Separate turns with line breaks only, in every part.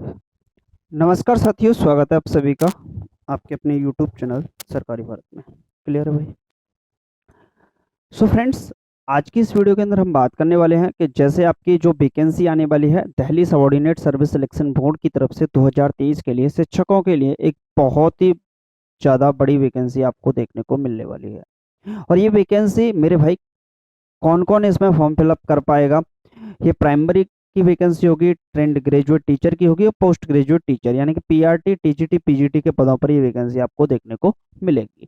नमस्कार साथियों, स्वागत है आप सभी का आपके अपने यूट्यूब चैनल सरकारी भारत में। क्लियर है भाई? सो फ्रेंड्स, आज की इस वीडियो के अंदर हम बात करने वाले हैं कि जैसे आपकी जो वैकेंसी आने वाली है Delhi subordinate service selection board की तरफ से 2023 के लिए शिक्षकों के लिए एक बहुत ही ज़्यादा बड़ी वैकेंसी आपको देखने को मिलने वाली है। और ये वैकेंसी मेरे भाई कौन कौन इसमें फॉर्म फिलअप कर पाएगा? ये प्राइमरी की वैकेंसी होगी, ट्रेंड ग्रेजुएट टीचर की होगी और पोस्ट ग्रेजुएट टीचर यानी कि पीआरटी, टीजीटी, पीजीटी के पदों पर ये वैकेंसी आपको देखने को मिलेगी।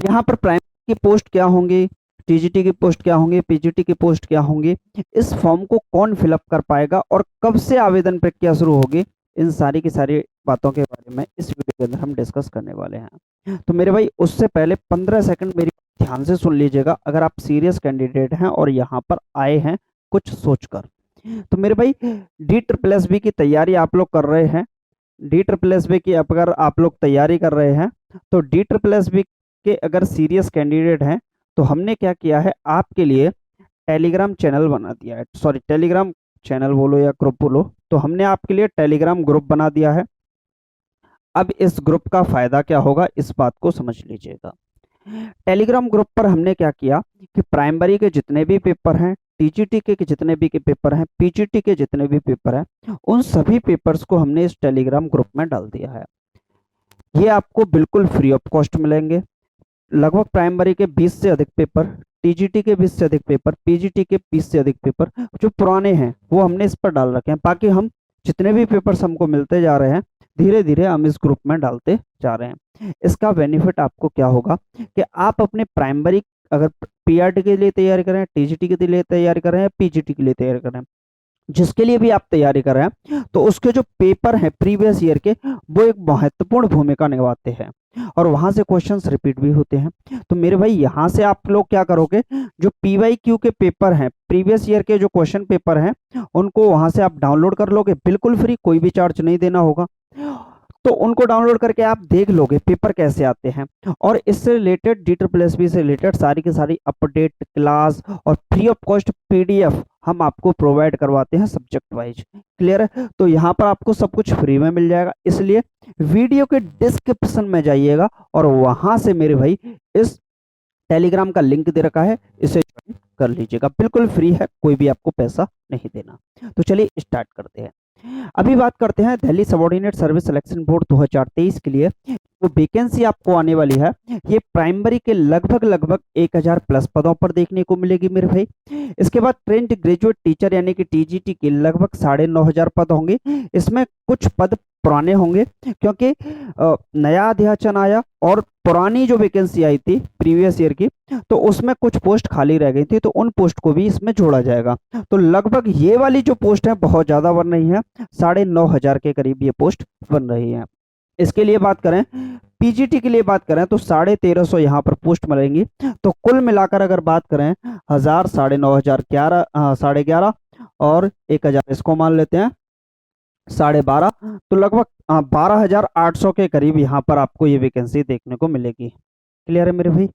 यहाँ पर प्राइमरी की पोस्ट क्या होंगी, टीजीटी की पोस्ट क्या होंगी, पीजीटी की पोस्ट क्या होंगी, इस फॉर्म को कौन फिलअप कर पाएगा और कब से आवेदन प्रक्रिया शुरू होगी, इन सारी की सारी बातों के बारे में इस वीडियो के अंदर हम डिस्कस करने वाले हैं। तो मेरे भाई उससे पहले 15 सेकंड मेरी ध्यान से सुन लीजिएगा, अगर आप सीरियस कैंडिडेट हैं और यहाँ पर आए हैं कुछ सोचकर। तो मेरे भाई डी ट्रिपल एस बी की तैयारी आप लोग कर रहे हैं, डी ट्रिपल एस बी की अगर आप लोग तैयारी कर रहे हैं तो डी ट्रिपल एस बी के अगर सीरियस कैंडिडेट हैं तो हमने क्या किया है, आपके लिए टेलीग्राम चैनल बना दिया है। सॉरी, टेलीग्राम चैनल बोलो या ग्रुप बोलो, तो हमने आपके लिए टेलीग्राम ग्रुप बना दिया है। अब इस ग्रुप का फायदा क्या होगा, इस बात को समझ लीजिएगा। टेलीग्राम ग्रुप पर हमने क्या किया कि प्राइमरी के जितने भी पेपर हैं, टीजीटी के जितने भी के पेपर हैं, पीजीटी के जितने भी पेपर हैं, उन सभी पेपर्स को हमने इस टेलीग्राम ग्रुप में डाल दिया है। ये आपको बिल्कुल फ्री ऑफ कॉस्ट मिलेंगे। लगभग प्राइमरी के 20 से अधिक पेपर, टीजीटी के 20 से अधिक पेपर, पीजीटी के 20 से अधिक पेपर जो पुराने हैं वो हमने इस पर डाल रखे हैं। बाकी हम जितने भी पेपर्स हमको मिलते जा रहे हैं धीरे धीरे हम इस ग्रुप में डालते जा रहे हैं। इसका बेनिफिट आपको क्या होगा कि आप अपने प्राइमरी अगर पीआरटी के लिए तैयारी कर रहे हैं, टीजीटी के लिए तैयारी कर रहे हैं, पीजीटी के लिए तैयारी कर रहे हैं, जिसके लिए भी आप तैयारी कर रहे हैं, तो उसके जो पेपर हैं प्रीवियस ईयर के वो एक महत्वपूर्ण भूमिका निभाते हैं और वहां से क्वेश्चंस रिपीट भी होते हैं। तो मेरे भाई यहाँ से आप लोग क्या करोगे, जो पीवाईक्यू के पेपर हैं, प्रीवियस ईयर के जो क्वेश्चन पेपर हैं, उनको वहां से आप डाउनलोड कर लोगे बिल्कुल फ्री, कोई भी चार्ज नहीं देना होगा। तो उनको डाउनलोड करके आप देख लोगे पेपर कैसे आते हैं और इससे related D triple S B से रिलेटेड सारी की सारी अपडेट क्लास और फ्री ऑफ कॉस्ट पीडीएफ हम आपको प्रोवाइड करवाते हैं सब्जेक्ट वाइज। क्लियर है? तो यहाँ पर आपको सब कुछ फ्री में मिल जाएगा, इसलिए वीडियो के डिस्क्रिप्शन में जाइएगा और वहां से मेरे भाई इस टेलीग्राम का लिंक दे रखा है, इसे ज्वाइन कर लीजिएगा, बिल्कुल फ्री है, कोई भी आपको पैसा नहीं देना। तो चलिए स्टार्ट करते हैं। अभी बात करते हैं Delhi subordinate service selection board 2023 के लिए वो वैकेंसी आपको आने वाली है। ये प्राइमरी के लगभग लगभग 1000 प्लस पदों पर देखने को मिलेगी मेरे भाई। इसके बाद ट्रेंड ग्रेजुएट टीचर यानी कि टीजीटी के लगभग 9500 पद होंगे। इसमें कुछ पद पुराने होंगे क्योंकि नया अध्याचन आया और पुरानी जो वैकेंसी आई थी प्रीवियस ईयर की, तो उसमें कुछ पोस्ट खाली रह गई थी, तो उन पोस्ट को भी इसमें जोड़ा जाएगा। तो लगभग ये वाली जो पोस्ट है बहुत ज्यादा बन रही है, 9500 के करीब ये पोस्ट बन रही है। इसके लिए बात करें, पीजीटी के लिए बात करें तो 1350 यहाँ पर पोस्ट मिलेंगी। तो कुल मिलाकर अगर बात करें 1000, 9500, 11,500 और 1000, इसको मान लेते हैं 12,500, तो लगभग 12,800 के करीब यहाँ पर आपको ये वैकेंसी देखने को मिलेगी। क्लियर है मेरे भाई?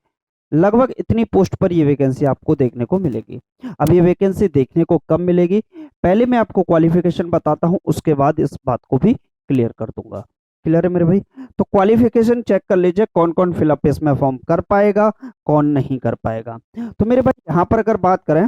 लगभग इतनी पोस्ट पर ये वैकेंसी आपको देखने को मिलेगी। अब ये वैकेंसी देखने को कब मिलेगी, पहले मैं आपको क्वालिफिकेशन बताता हूं, उसके बाद इस बात को भी क्लियर कर दूंगा। क्लियर है मेरे भाई? तो क्वालिफिकेशन चेक कर लीजिए, कौन कौन फिलअप इसमें फॉर्म कर पाएगा, कौन नहीं कर पाएगा। तो मेरे भाई यहाँ पर अगर बात करें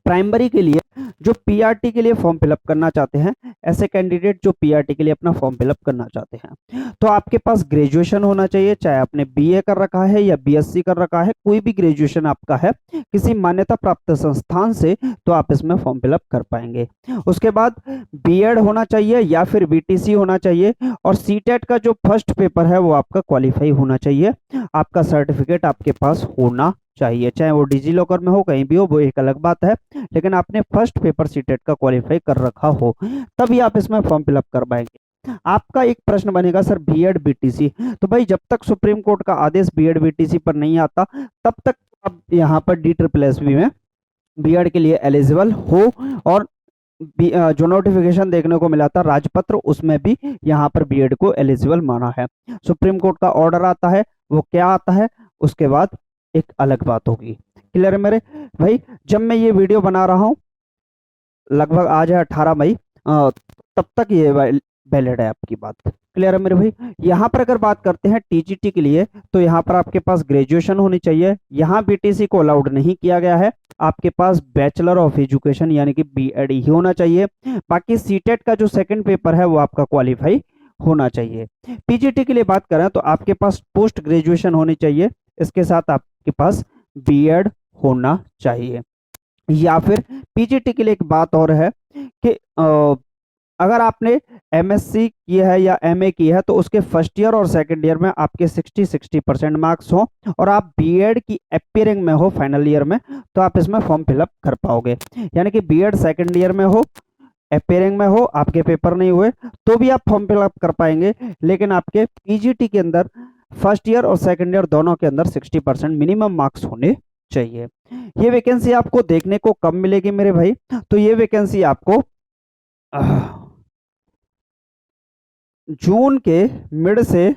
प्राइमरी के लिए, जो पीआरटी के लिए फॉर्म फिलअप करना चाहते हैं, ऐसे कैंडिडेट जो पीआरटी के लिए अपना फॉर्म फिलअप करना चाहते हैं, तो आपके पास ग्रेजुएशन होना चाहिए, चाहे आपने बीए कर रखा है या बीएससी कर रखा है, कोई भी ग्रेजुएशन आपका है किसी मान्यता प्राप्त संस्थान से, तो आप इसमें फॉर्म फिलअप कर पाएंगे। उसके बाद बीएड होना चाहिए या फिर बीटीसी होना चाहिए और सीटेट का जो फर्स्ट पेपर है वो आपका क्वालिफाई होना चाहिए, आपका सर्टिफिकेट आपके पास होना चाहिए, चाहे वो डिजी लॉकर में हो, कहीं भी हो, वो एक अलग बात है, लेकिन आपने फर्स्ट पेपर सीटेट का क्वालिफाई कर रखा हो तभी आप इसमें फॉर्म फिलअप कर पाएंगे। आपका एक प्रश्न बनेगा, सर बीएड बीटीसी, तो भाई जब तक सुप्रीम कोर्ट का आदेश बीएड बीटीसी पर नहीं आता तब तक आप यहाँ पर डी ट्रिपल एस बी में बीएड के लिए एलिजिबल हो। और जो नोटिफिकेशन देखने को मिला था राजपत्र, उसमें भी यहाँ पर बीएड को एलिजिबल माना है। सुप्रीम कोर्ट का ऑर्डर आता है, वो क्या आता है उसके बाद एक अलग बात होगी। क्लियर है मेरे भाई? जब मैं ये वीडियो बना रहा हूँ लगभग आज है 18 मई, तब तक ये वैलिड है आपकी बात। क्लियर है मेरे भाई। यहाँ पर अगर बात करते हैं टीजीटी के लिए, तो यहाँ पर आपके पास ग्रेजुएशन होनी चाहिए। यहाँ बीटीसी को अलाउड नहीं किया गया है, आपके पास बैचलर ऑफ एजुकेशन यानी कि बीएड ही होना चाहिए। बाकी सीटेट का जो सेकंड पेपर है वो आपका क्वालिफाई होना चाहिए। पीजीटी के लिए बात करें तो आपके पास पोस्ट ग्रेजुएशन होनी चाहिए, इसके साथ आपके पास बीएड होना चाहिए। या फिर पीजीटी के लिए एक बात और है कि अगर आपने एमएससी की है या एमए की है तो उसके फर्स्ट ईयर और सेकंड ईयर में आपके 60% मार्क्स हो और आप बीएड की अपीयरिंग में हो फाइनल ईयर में, तो आप इसमें फॉर्म फिलअप कर पाओगे। यानी कि बीएड सेकंड ईयर में हो, अपीयरिंग में हो, आपके पेपर नहीं हुए तो भी आप फॉर्म फिलअप कर पाएंगे, लेकिन आपके पीजीटी के अंदर फर्स्ट ईयर और सेकंड ईयर दोनों के अंदर 60% मिनिमम मार्क्स होने चाहिए। ये वैकेंसी आपको देखने को कब मिलेगी मेरे भाई? तो ये वैकेंसी आपको जून के मिड से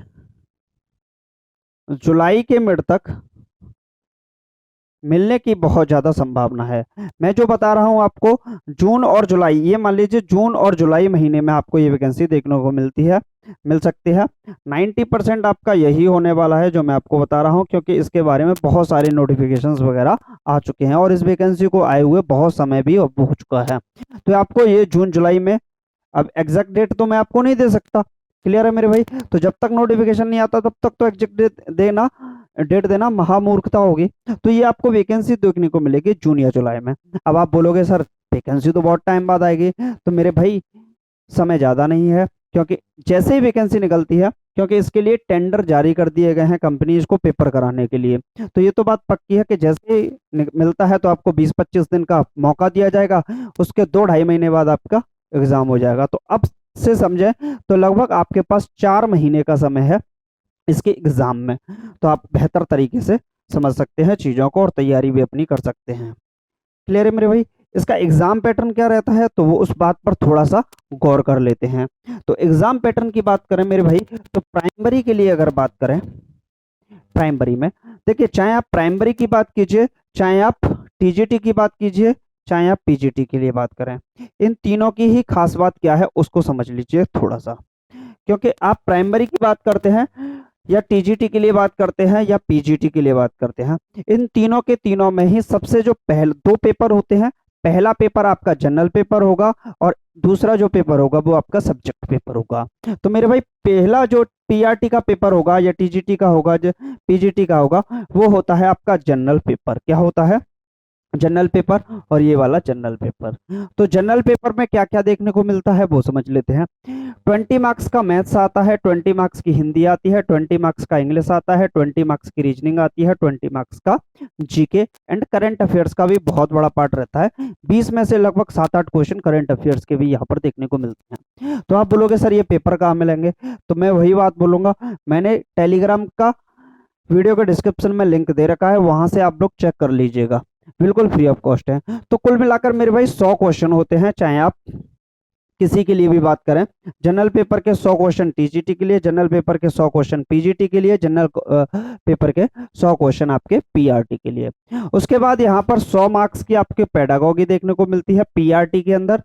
जुलाई के मिड तक मिलने की बहुत ज़्यादा संभावना है। मैं जो बता रहा हूं आपको, जून और जुलाई, ये मान लीजिए जून और जुलाई महीने में आपको ये वैकेंसी देखने को मिल सकती है। 90% आपका यही होने वाला है जो मैं आपको बता रहा हूं, क्योंकि इसके बारे में बहुत सारे नोटिफिकेशंस वगैरह आ चुके हैं और इस वैकेंसी को आए हुए बहुत समय भी अब हो चुका है। तो आपको ये जून जुलाई में, अब एग्जैक्ट डेट तो मैं आपको नहीं दे सकता। क्लियर है मेरे भाई। तो जब तक नोटिफिकेशन नहीं आता तब तक तो एग्जैक्ट डेट देना महामूर्खता होगी। तो ये आपको वैकेंसी देखने को मिलेगी जून या जुलाई में। अब आप बोलोगे सर वैकेंसी तो बहुत टाइम बाद आएगी, तो मेरे भाई समय ज़्यादा नहीं है, क्योंकि जैसे ही वैकेंसी निकलती है, क्योंकि इसके लिए टेंडर जारी कर दिए गए हैं कंपनीज को पेपर कराने के लिए, तो ये तो बात पक्की है कि जैसे ही मिलता है तो आपको 20-25 दिन का मौका दिया जाएगा, उसके 2-2.5 महीने बाद आपका एग्जाम हो जाएगा। तो अब से समझे तो लगभग आपके पास 4 महीने का समय है इसके एग्जाम में। तो आप बेहतर तरीके से समझ सकते हैं चीज़ों को और तैयारी भी अपनी कर सकते हैं। क्लियर है मेरे भाई। इसका एग्जाम पैटर्न क्या रहता है तो वो उस बात पर थोड़ा सा गौर कर लेते हैं। तो एग्जाम पैटर्न की बात करें मेरे भाई, तो प्राइमरी के लिए अगर बात करें, प्राइमरी में देखिए, चाहे आप प्राइमरी की बात कीजिए, चाहे आप टीजीटी की बात कीजिए, चाहे आप पीजीटी के लिए बात करें, इन तीनों की ही खास बात क्या है उसको समझ लीजिए थोड़ा सा। क्योंकि आप प्राइमरी की बात करते हैं या टीजीटी के लिए बात करते हैं या पीजीटी के लिए बात करते हैं, इन तीनों के तीनों में ही सबसे जो पहले 2 पेपर होते हैं, पहला पेपर आपका जनरल पेपर होगा और दूसरा जो पेपर होगा वो आपका सब्जेक्ट पेपर होगा। तो मेरे भाई पहला जो पीआरटी का पेपर होगा या टीजीटी का होगा, जो पीजीटी का होगा, वो होता है आपका जनरल पेपर। क्या होता है? General paper. और ये वाला जनरल पेपर। तो जनरल पेपर में क्या क्या देखने को मिलता है वो समझ लेते हैं। 20 मार्क्स का मैथ्स आता है, 20 मार्क्स की हिंदी आती है, 20 मार्क्स का इंग्लिश आता है, 20 मार्क्स की रीजनिंग आती है, 20 मार्क्स का जीके एंड करंट अफेयर्स का भी बहुत बड़ा पार्ट रहता है। 20 में से लगभग 7-8 क्वेश्चन करंट अफेयर्स के भी यहाँ पर देखने को मिलते हैं। तो आप बोलोगे सर ये पेपर कहाँ मिलेंगे? तो मैं वही बात बोलूंगा, मैंने टेलीग्राम का वीडियो के डिस्क्रिप्शन में लिंक दे रखा है, वहां से आप लोग चेक कर लीजिएगा, बिल्कुल फ्री ऑफ कॉस्ट है। तो कुल मिलाकर मेरे भाई 100 क्वेश्चन होते हैं, चाहे आप किसी के लिए भी बात करें। जनरल पेपर के 100 क्वेश्चन टीजीटी के लिए, जनरल पेपर के 100 क्वेश्चन पीजीटी के लिए, जनरल पेपर के 100 क्वेश्चन आपके पीआरटी के लिए। उसके बाद यहाँ पर 100 मार्क्स की आपके पेडागोगी देखने को मिलती है पीआरटी के अंदर,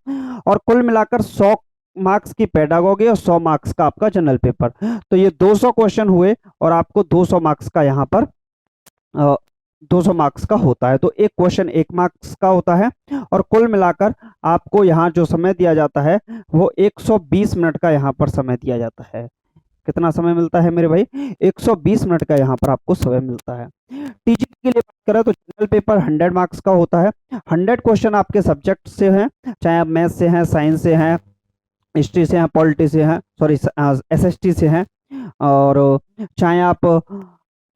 और कुल मिलाकर 100 मार्क्स की पेडागोगी और 100 मार्क्स का आपका जनरल पेपर। तो ये 200 क्वेश्चन हुए और आपको 200 मार्क्स का यहाँ पर 200 मार्क्स का होता है। तो एक क्वेश्चन 1 मार्क्स का होता है और कुल मिलाकर आपको यहाँ जो समय दिया जाता है वो 120 मिनट का यहाँ पर समय दिया जाता है। कितना समय मिलता है मेरे भाई? 120 मिनट का यहाँ पर आपको समय मिलता है। टीचिंग के लिए बात करें तो जनरल पेपर 100 मार्क्स का होता है। 100 क्वेश्चन आपके सब्जेक्ट से हैं, चाहे आप मैथ से हैं, साइंस से हैं, हिस्ट्री से हैं, पॉलिटी से हैं, सॉरी एसएसटी से हैं, और चाहे आप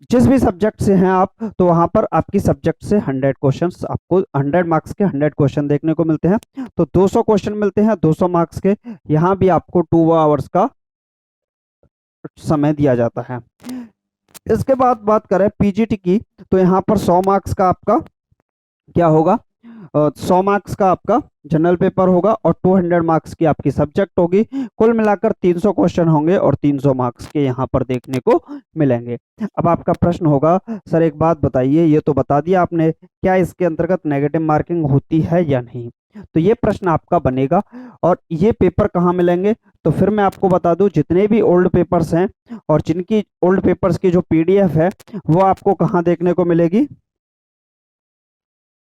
जिस भी सब्जेक्ट से हैं आप, तो वहां पर आपकी सब्जेक्ट से 100 क्वेश्चंस आपको 100 मार्क्स के 100 क्वेश्चन देखने को मिलते हैं। तो 200 क्वेश्चन मिलते हैं 200 मार्क्स के। यहाँ भी आपको 2 आवर्स का समय दिया जाता है। इसके बाद बात करें पीजीटी की, तो यहाँ पर 100 मार्क्स का आपका क्या होगा? 100 मार्क्स का आपका जनरल पेपर होगा और 200 मार्क्स की आपकी सब्जेक्ट होगी। कुल मिलाकर 300 क्वेश्चन होंगे और 300 मार्क्स के यहाँ पर देखने को मिलेंगे। अब आपका प्रश्न होगा, सर एक बात बताइए, ये तो बता दिया आपने, क्या इसके अंतर्गत नेगेटिव मार्किंग होती है या नहीं? तो ये प्रश्न आपका बनेगा। और ये पेपर कहाँ मिलेंगे, तो फिर मैं आपको बता दूं, जितने भी ओल्ड पेपर्स हैं और जिनकी ओल्ड पेपर्स की जो पीडीएफ है वो आपको कहाँ देखने को मिलेगी,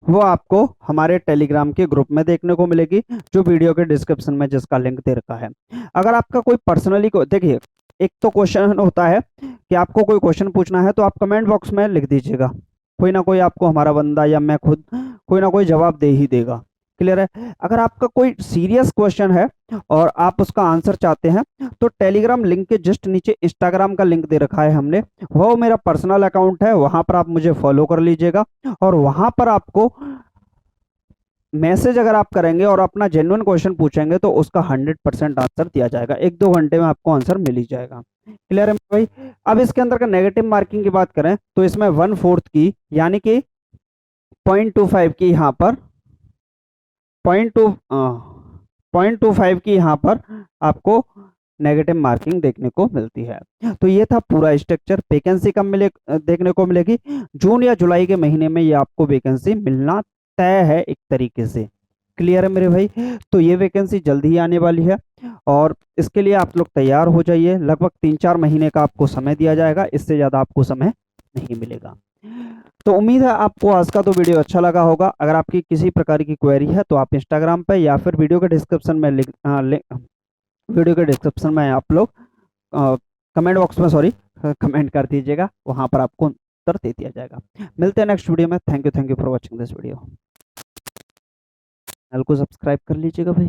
वो आपको हमारे टेलीग्राम के ग्रुप में देखने को मिलेगी, जो वीडियो के डिस्क्रिप्शन में जिसका लिंक दे रखा है। अगर आपका कोई पर्सनली को देखिए, एक तो क्वेश्चन होता है कि आपको कोई क्वेश्चन पूछना है तो आप कमेंट बॉक्स में लिख दीजिएगा, कोई ना कोई आपको, हमारा बंदा या मैं खुद, कोई ना कोई जवाब दे ही देगा। क्लियर है। अगर आपका कोई सीरियस क्वेश्चन है और आप उसका आंसर चाहते हैं, तो टेलीग्राम लिंक के जस्ट नीचे इंस्टाग्राम का लिंक दे रखा है हमने, वो मेरा पर्सनल अकाउंट है, वहां पर आप मुझे फॉलो कर लीजिएगा। और वहां पर आपको मैसेज अगर आप करेंगे और अपना जेन्युइन क्वेश्चन पूछेंगे तो उसका 100% आंसर दिया जाएगा, 1-2 घंटे में आपको आंसर मिल ही जाएगा। क्लियर है भाई। अब इसके अंदर का नेगेटिव मार्किंग की बात करें तो इसमें 1/4 की यानी कि 0.25 की यहाँ पर 0.25 की यहाँ पर आपको नेगेटिव मार्किंग देखने को मिलती है। तो ये था पूरा स्ट्रक्चर। वैकेंसी कब मिले देखने को मिलेगी, जून या जुलाई के महीने में ये आपको वैकेंसी मिलना तय है एक तरीके से। क्लियर है मेरे भाई। तो ये वैकेंसी जल्दी ही आने वाली है और इसके लिए आप लोग तैयार हो जाइए। लगभग 3-4 महीने का आपको समय दिया जाएगा, इससे ज़्यादा आपको समय नहीं मिलेगा। तो उम्मीद है आपको आज का तो वीडियो अच्छा लगा होगा। अगर आपकी किसी प्रकार की क्वेरी है तो आप इंस्टाग्राम पे या फिर वीडियो के डिस्क्रिप्शन में वीडियो के डिस्क्रिप्शन में आप लोग कमेंट बॉक्स में कमेंट कर दीजिएगा, वहां पर आपको उत्तर दे दिया जाएगा। मिलते हैं नेक्स्ट वीडियो में। Thank you for watching this video. Channel को सब्सक्राइब कर लीजिएगा भाई।